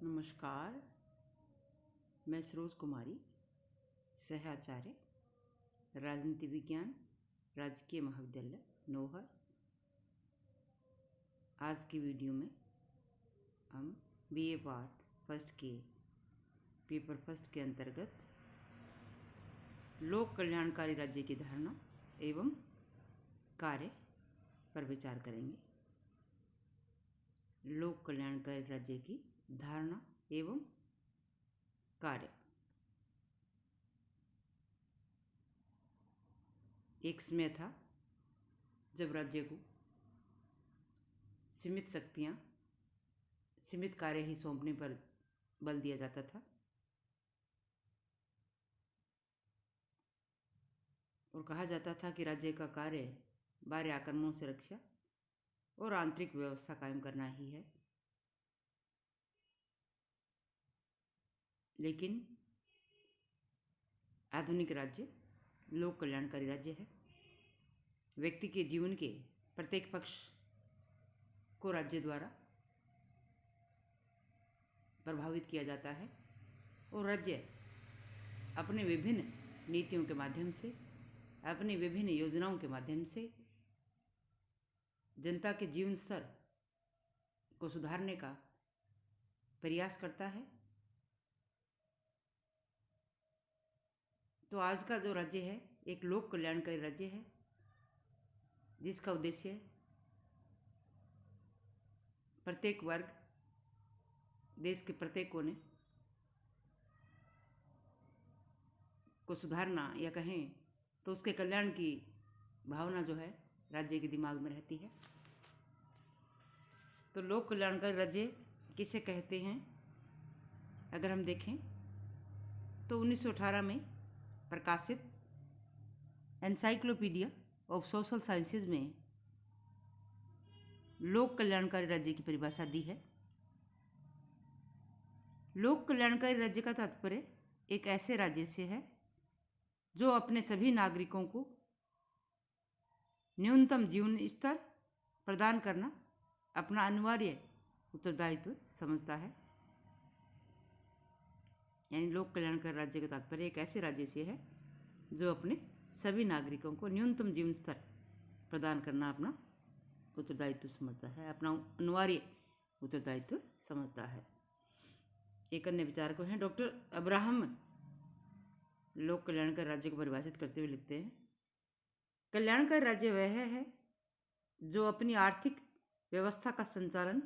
नमस्कार। मैं सरोज कुमारी, सहआचार्य, राजनीति विज्ञान, राजकीय महाविद्यालय नौहर। आज की वीडियो में हम बीए पार्ट फर्स्ट के पेपर फर्स्ट के अंतर्गत लोक कल्याणकारी राज्य की धारणा एवं कार्य पर विचार करेंगे। लोक कल्याणकारी राज्य की धारणा एवं कार्य। एक समय था जब राज्य को सीमित शक्तियां, सीमित कार्य ही सौंपने पर बल दिया जाता था और कहा जाता था कि राज्य का कार्य बाह्य आक्रमणों से रक्षा और आंतरिक व्यवस्था कायम करना ही है। लेकिन आधुनिक राज्य लोक कल्याणकारी राज्य है। व्यक्ति के जीवन के प्रत्येक पक्ष को राज्य द्वारा प्रभावित किया जाता है और राज्य अपने विभिन्न नीतियों के माध्यम से, अपनी विभिन्न योजनाओं के माध्यम से जनता के जीवन स्तर को सुधारने का प्रयास करता है। तो आज का जो राज्य है एक लोक कल्याणकारी राज्य है, जिसका उद्देश्य प्रत्येक वर्ग, देश के प्रत्येक कोने को सुधारना, या कहें तो उसके कल्याण की भावना जो है राज्य के दिमाग में रहती है। तो लोक कल्याणकारी राज्य किसे कहते हैं? अगर हम देखें तो 1918 में प्रकाशित एनसाइक्लोपीडिया ऑफ सोशल साइंसेज में लोक कल्याणकारी राज्य की परिभाषा दी है। लोक कल्याणकारी राज्य का तात्पर्य एक ऐसे राज्य से है जो अपने सभी नागरिकों को न्यूनतम जीवन स्तर प्रदान करना अपना अनिवार्य उत्तरदायित्व समझता है। यानी लोक कल्याणकारी राज्य का तात्पर्य एक ऐसे राज्य से है जो अपने सभी नागरिकों को न्यूनतम जीवन स्तर प्रदान करना अपना उत्तरदायित्व समझता है, अपना अनिवार्य उत्तरदायित्व समझता है। एक अन्य विचारक हैं डॉक्टर अब्राहम, लोक कल्याणकारी राज्य को परिभाषित करते हुए लिखते हैं, कल्याणकारी राज्य वह है जो अपनी आर्थिक व्यवस्था का संचालन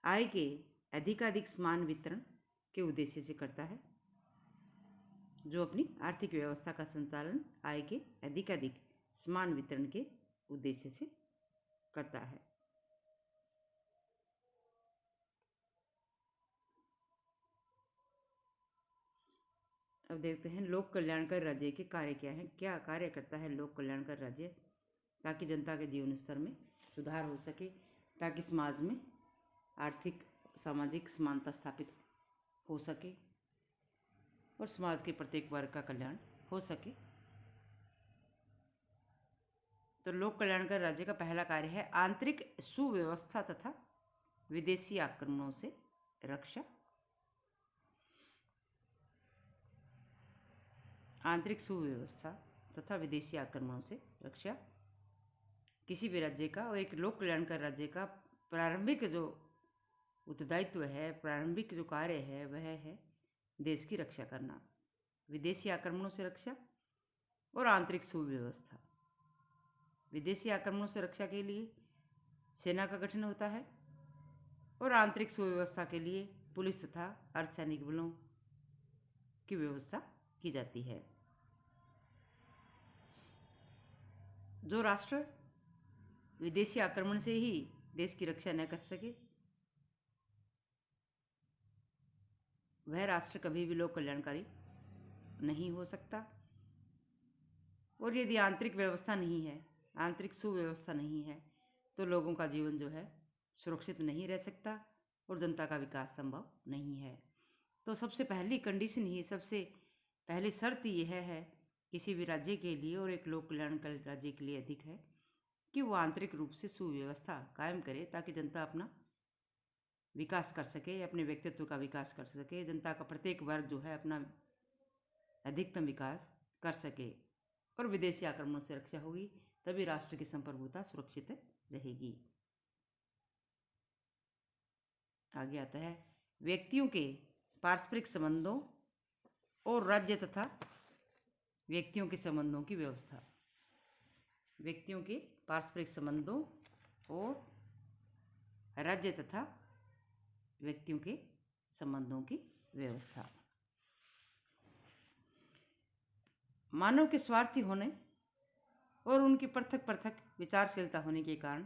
आय के अधिकाधिक समान वितरण के उद्देश्य से करता है। जो अपनी आर्थिक व्यवस्था का संचालन आय के अधिकाधिक समान वितरण के उद्देश्य से करता है। अब देखते हैं लोक कल्याणकारी राज्य के कार्य क्या हैं। क्या कार्य करता है लोक कल्याणकारी राज्य ताकि जनता के जीवन स्तर में सुधार हो सके, ताकि समाज में आर्थिक सामाजिक समानता स्थापित हो सके और समाज के प्रत्येक वर्ग का कल्याण हो सके। तो लोक कल्याणकारी राज्य का पहला कार्य है आंतरिक सुव्यवस्था तथा विदेशी आक्रमणों से रक्षा। आंतरिक सुव्यवस्था तथा विदेशी आक्रमणों से रक्षा किसी भी राज्य का और एक लोक कल्याणकारी राज्य का प्रारंभिक जो उत्तरदायित्व है, प्रारंभिक जो कार्य है, वह है देश की रक्षा करना, विदेशी आक्रमणों से रक्षा और आंतरिक सुव्यवस्था। विदेशी आक्रमणों से रक्षा के लिए सेना का गठन होता है और आंतरिक सुव्यवस्था के लिए पुलिस तथा अर्धसैनिक बलों की व्यवस्था की जाती है। जो राष्ट्र विदेशी आक्रमण से ही देश की रक्षा न कर सके, वह राष्ट्र कभी भी लोक कल्याणकारी नहीं हो सकता। और यदि आंतरिक व्यवस्था नहीं है, आंतरिक सुव्यवस्था नहीं है, तो लोगों का जीवन जो है सुरक्षित नहीं रह सकता और जनता का विकास संभव नहीं है। तो सबसे पहली कंडीशन ही, सबसे पहली शर्त यह है किसी भी राज्य के लिए और एक लोक कल्याणकारी राज्य के लिए अधिक है कि वो आंतरिक रूप से सुव्यवस्था कायम करे ताकि जनता अपना विकास कर सके, अपने व्यक्तित्व का विकास कर सके, जनता का प्रत्येक वर्ग जो है अपना अधिकतम विकास कर सके और विदेशी आक्रमणों से रक्षा होगी, तभी राष्ट्र की संप्रभुता सुरक्षित रहेगी। आगे आता है व्यक्तियों के पारस्परिक संबंधों और राज्य तथा व्यक्तियों के संबंधों की व्यवस्था। व्यक्तियों के पारस्परिक संबंधों और राज्य तथा व्यक्तियों के संबंधों की व्यवस्था। मानव के स्वार्थी होने और उनकी पृथक पृथक विचारशीलता होने के कारण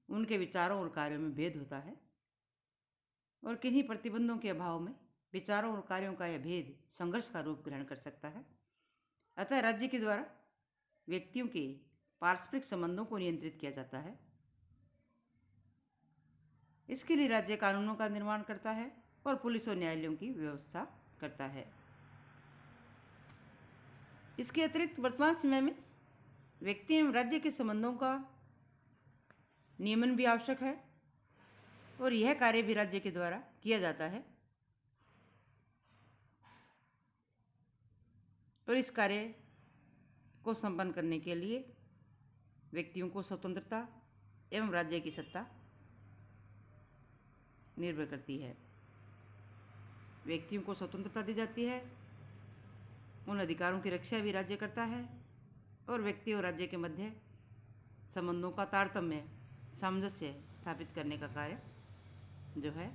उनके विचारों और कार्यों में भेद होता है और किन्हीं प्रतिबंधों के अभाव में विचारों और कार्यों का यह भेद संघर्ष का रूप ग्रहण कर सकता है। अतः राज्य के द्वारा व्यक्तियों के पारस्परिक संबंधों को नियंत्रित किया जाता है। इसके लिए राज्य कानूनों का निर्माण करता है और पुलिस और न्यायालयों की व्यवस्था करता है। इसके अतिरिक्त वर्तमान समय में व्यक्ति एवं राज्य के संबंधों का नियमन भी आवश्यक है और यह कार्य भी राज्य के द्वारा किया जाता है और इस कार्य को संपन्न करने के लिए व्यक्तियों को स्वतंत्रता एवं राज्य की सत्ता निर्भर करती है। व्यक्तियों को स्वतंत्रता दी जाती है, उन अधिकारों की रक्षा भी राज्य करता है और व्यक्ति और राज्य के मध्य संबंधों का तारतम्य सामंजस्य स्थापित करने का कार्य जो है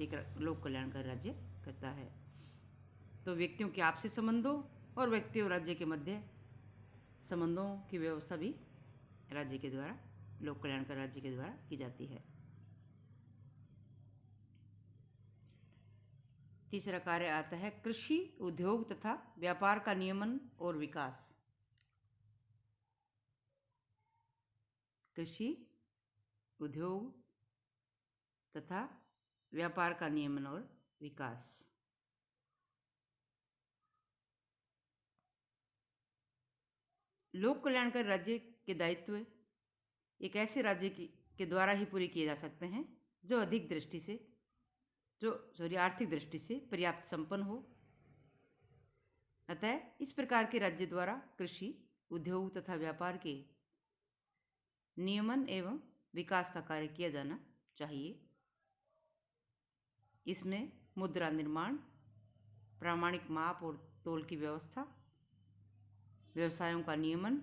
एक लोक कल्याणकारी राज्य करता है। तो व्यक्तियों के आपसी संबंधों और व्यक्ति और राज्य के मध्य संबंधों की व्यवस्था भी राज्य के द्वारा, लोक कल्याणकारी राज्य के द्वारा की जाती है। तीसरा कार्य आता है कृषि, उद्योग तथा व्यापार का नियमन और विकास। कृषि, उद्योग तथा व्यापार का नियमन और विकास। लोक कल्याणकारी राज्य के दायित्व एक ऐसे राज्य के द्वारा ही पूरे किए जा सकते हैं जो आर्थिक दृष्टि से पर्याप्त संपन्न हो। अतः इस प्रकार के राज्य द्वारा कृषि, उद्योग तथा व्यापार के नियमन एवं विकास का कार्य किया जाना चाहिए। इसमें मुद्रा निर्माण, प्रामाणिक माप और तोल की व्यवस्था, व्यवसायों का नियमन,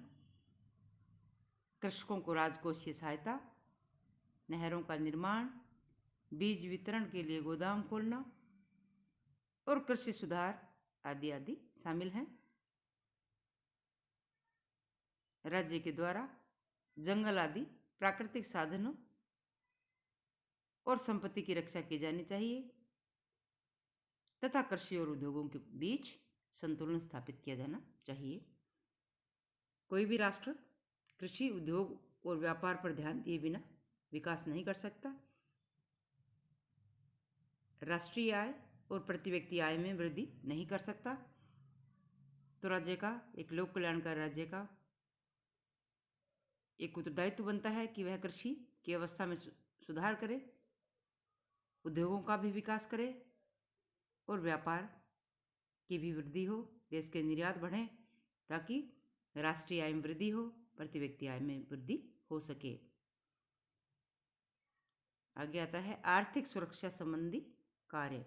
कृषकों को राजकोषीय सहायता, नहरों का निर्माण, बीज वितरण के लिए गोदाम खोलना और कृषि सुधार आदि आदि शामिल हैं। राज्य के द्वारा जंगल आदि प्राकृतिक साधनों और संपत्ति की रक्षा की जानी चाहिए तथा कृषि और उद्योगों के बीच संतुलन स्थापित किया जाना चाहिए। कोई भी राष्ट्र कृषि, उद्योग और व्यापार पर ध्यान दिए बिना विकास नहीं कर सकता। राष्ट्रीय आय और प्रति व्यक्ति आय में वृद्धि नहीं कर सकता। तो राज्य का, एक लोक कल्याणकारी राज्य का एक उत्तरदायित्व बनता है कि वह कृषि की अवस्था में सुधार करे, उद्योगों का भी विकास करे और व्यापार की भी वृद्धि हो, देश के निर्यात बढ़े ताकि राष्ट्रीय आय में वृद्धि हो, प्रति व्यक्ति आय में वृद्धि हो सके। आगे आता है आर्थिक सुरक्षा संबंधी कार्य।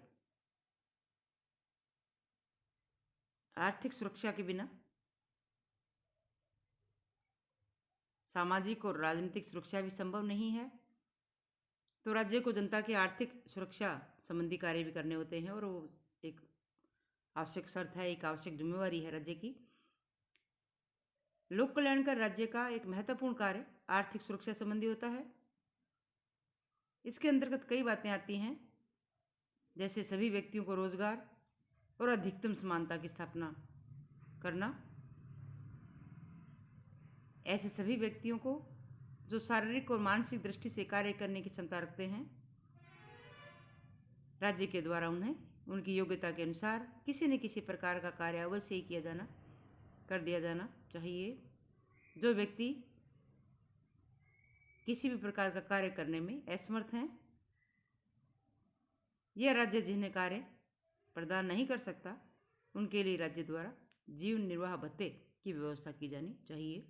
आर्थिक सुरक्षा के बिना सामाजिक और राजनीतिक सुरक्षा भी संभव नहीं है। तो राज्य को जनता की आर्थिक सुरक्षा संबंधी कार्य भी करने होते हैं और वो एक आवश्यक शर्त है, एक आवश्यक जिम्मेवारी है राज्य की। लोक कल्याणकारी राज्य का एक महत्वपूर्ण कार्य आर्थिक सुरक्षा संबंधी होता है। इसके अंतर्गत कई बातें आती हैं, जैसे सभी व्यक्तियों को रोजगार और अधिकतम समानता की स्थापना करना। ऐसे सभी व्यक्तियों को जो शारीरिक और मानसिक दृष्टि से कार्य करने की क्षमता रखते हैं, राज्य के द्वारा उन्हें उनकी योग्यता के अनुसार किसी न किसी प्रकार का कार्य अवश्य ही कर दिया जाना चाहिए। जो व्यक्ति किसी भी प्रकार का कार्य करने में असमर्थ हैं, यह राज्य जिन्हें कार्य प्रदान नहीं कर सकता उनके लिए राज्य द्वारा जीवन निर्वाह भत्ते की व्यवस्था की जानी चाहिए।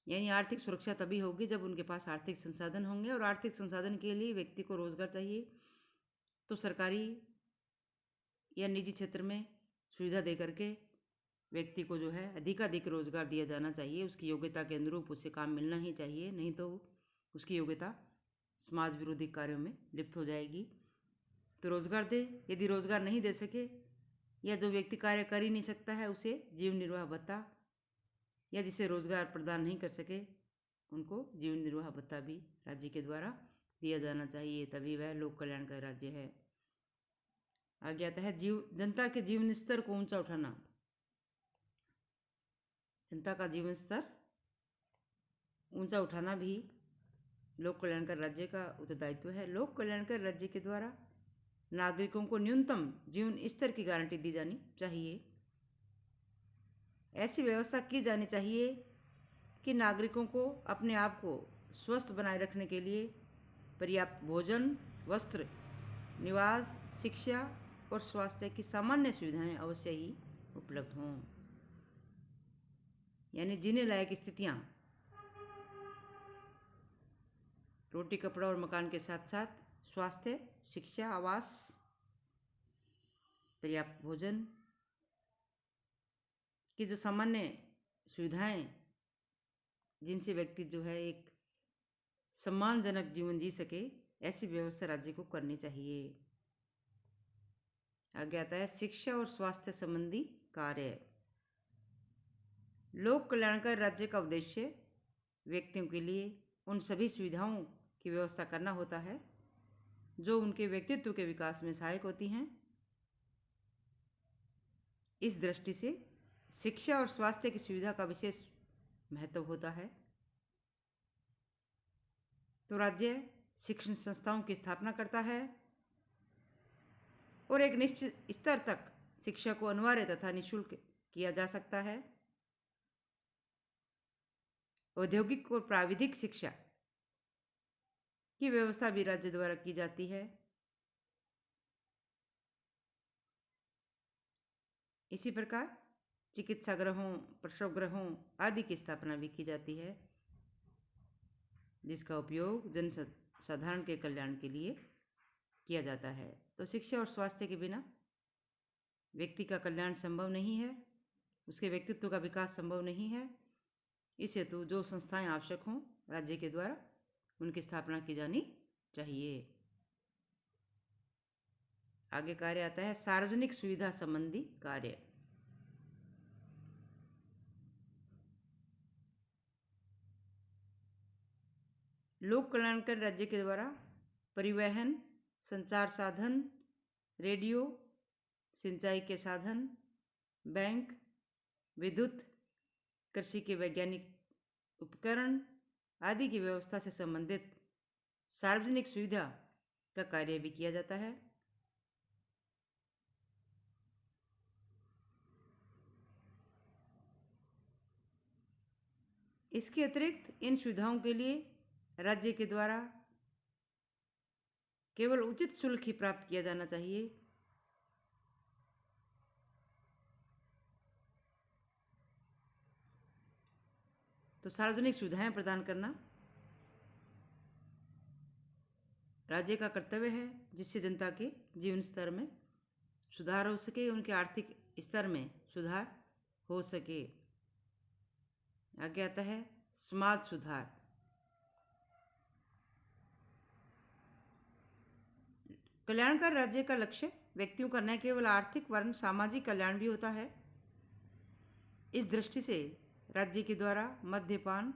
यानी आर्थिक सुरक्षा तभी होगी जब उनके पास आर्थिक संसाधन होंगे, और आर्थिक संसाधन के लिए व्यक्ति को रोजगार चाहिए। तो सरकारी या निजी क्षेत्र में सुविधा दे करके व्यक्ति को जो है अधिकाधिक रोजगार दिया जाना चाहिए। उसकी योग्यता के अनुरूप उसे काम मिलना ही चाहिए, नहीं तो उसकी योग्यता समाज विरोधी कार्यों में लिप्त हो जाएगी। तो रोजगार दे। यदि रोजगार नहीं दे सके या जो व्यक्ति कार्य कर ही नहीं सकता है उसे जीवन निर्वाह भत्ता, या जिसे रोजगार प्रदान नहीं कर सके उनको जीवन निर्वाह भत्ता भी राज्य के द्वारा दिया जाना चाहिए, तभी वह लोक कल्याण का राज्य है। आगे आता है जनता के जीवन स्तर को ऊंचा उठाना। जनता का जीवन स्तर ऊंचा उठाना भी लोक कल्याणकारी राज्य का उत्तरदायित्व है। लोक कल्याणकारी राज्य के द्वारा नागरिकों को न्यूनतम जीवन स्तर की गारंटी दी जानी चाहिए। ऐसी व्यवस्था की जानी चाहिए कि नागरिकों को अपने आप को स्वस्थ बनाए रखने के लिए पर्याप्त भोजन, वस्त्र, निवास, शिक्षा और स्वास्थ्य की सामान्य सुविधाएं अवश्य ही उपलब्ध हों। यानी जीने लायक स्थितियां रोटी, कपड़ा और मकान के साथ साथ स्वास्थ्य, शिक्षा, आवास, पर्याप्त भोजन की जो सामान्य सुविधाएं जिनसे व्यक्ति जो है एक सम्मानजनक जीवन जी सके, ऐसी व्यवस्था राज्य को करनी चाहिए। आगे आता है शिक्षा और स्वास्थ्य संबंधी कार्य। लोक कल्याणकारी राज्य का उद्देश्य व्यक्तियों के लिए उन सभी सुविधाओं की व्यवस्था करना होता है जो उनके व्यक्तित्व के विकास में सहायक होती हैं। इस दृष्टि से शिक्षा और स्वास्थ्य की सुविधा का विशेष महत्व होता है। तो राज्य शिक्षण संस्थाओं की स्थापना करता है और एक निश्चित स्तर तक शिक्षा को अनिवार्य तथा निःशुल्क किया जा सकता है। औद्योगिक और प्राविधिक शिक्षा की व्यवस्था भी राज्य द्वारा की जाती है। इसी प्रकार चिकित्सा गृहों, प्रसव गृहों आदि की स्थापना भी की जाती है, जिसका उपयोग जनसाधारण के कल्याण के लिए किया जाता है। तो शिक्षा और स्वास्थ्य के बिना व्यक्ति का कल्याण संभव नहीं है, उसके व्यक्तित्व का विकास संभव नहीं है। इस हेतु जो संस्थाएं आवश्यक हों राज्य के द्वारा उनकी स्थापना की जानी चाहिए। आगे कार्य आता है सार्वजनिक सुविधा संबंधी कार्य। लोक कल्याणकारी राज्य के द्वारा परिवहन, संचार साधन, रेडियो, सिंचाई के साधन, बैंक, विद्युत, कृषि के वैज्ञानिक उपकरण आदि की व्यवस्था से संबंधित सार्वजनिक सुविधा का कार्य भी किया जाता है। इसके अतिरिक्त इन सुविधाओं के लिए राज्य के द्वारा केवल उचित शुल्क ही प्राप्त किया जाना चाहिए। तो सार्वजनिक सुविधाएं प्रदान करना राज्य का कर्तव्य है, जिससे जनता के जीवन स्तर में सुधार हो सके, उनके आर्थिक स्तर में सुधार हो सके। आगे आता है समाज सुधार। कल्याणकारी राज्य का लक्ष्य व्यक्तियों का न केवल आर्थिक वरन सामाजिक कल्याण भी होता है। इस दृष्टि से राज्य के द्वारा मद्यपान,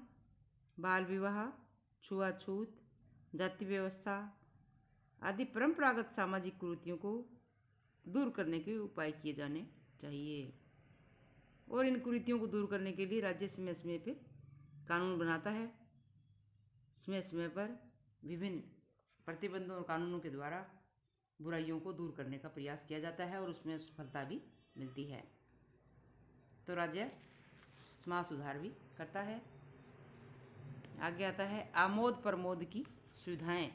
बाल विवाह, छुआछूत, जाति व्यवस्था आदि परंपरागत सामाजिक कुरीतियों को दूर करने के उपाय किए जाने चाहिए। और इन कुरीतियों को दूर करने के लिए राज्य समय समय पर कानून बनाता है। समय समय पर विभिन्न प्रतिबंधों और कानूनों के द्वारा बुराइयों को दूर करने का प्रयास किया जाता है और उसमें सफलता भी मिलती है। तो राज्य समाज सुधार भी करता है। आगे आता है आमोद प्रमोद की सुविधाएं।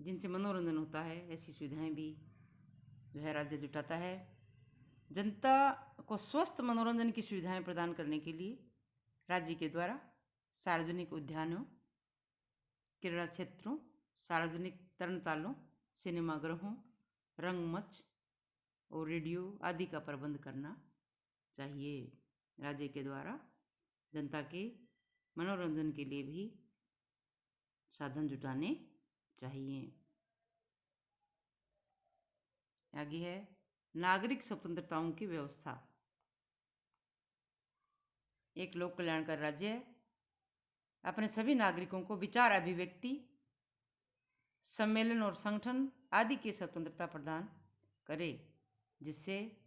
जिनसे मनोरंजन होता है, ऐसी सुविधाएं भी जो है राज्य जुटाता है। जनता को स्वस्थ मनोरंजन की सुविधाएं प्रदान करने के लिए राज्य के द्वारा सार्वजनिक उद्यानों, क्रीड़ा क्षेत्रों, सार्वजनिक तरणतालों, सिनेमागृहों, रंगमंच और रेडियो आदि का प्रबंध करना चाहिए। राज्य के द्वारा जनता के मनोरंजन के लिए भी साधन जुटाने चाहिए। आगे है नागरिक स्वतंत्रताओं की व्यवस्था। एक लोक कल्याणकारी राज्य अपने सभी नागरिकों को विचार अभिव्यक्ति, सम्मेलन और संगठन आदि की स्वतंत्रता प्रदान करे, जिससे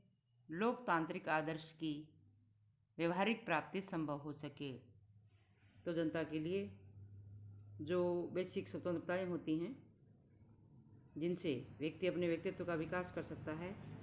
लोकतांत्रिक आदर्श की व्यवहारिक प्राप्ति संभव हो सके। तो जनता के लिए जो बेसिक स्वतंत्रताएं होती हैं, जिनसे व्यक्ति अपने व्यक्तित्व का विकास कर सकता है,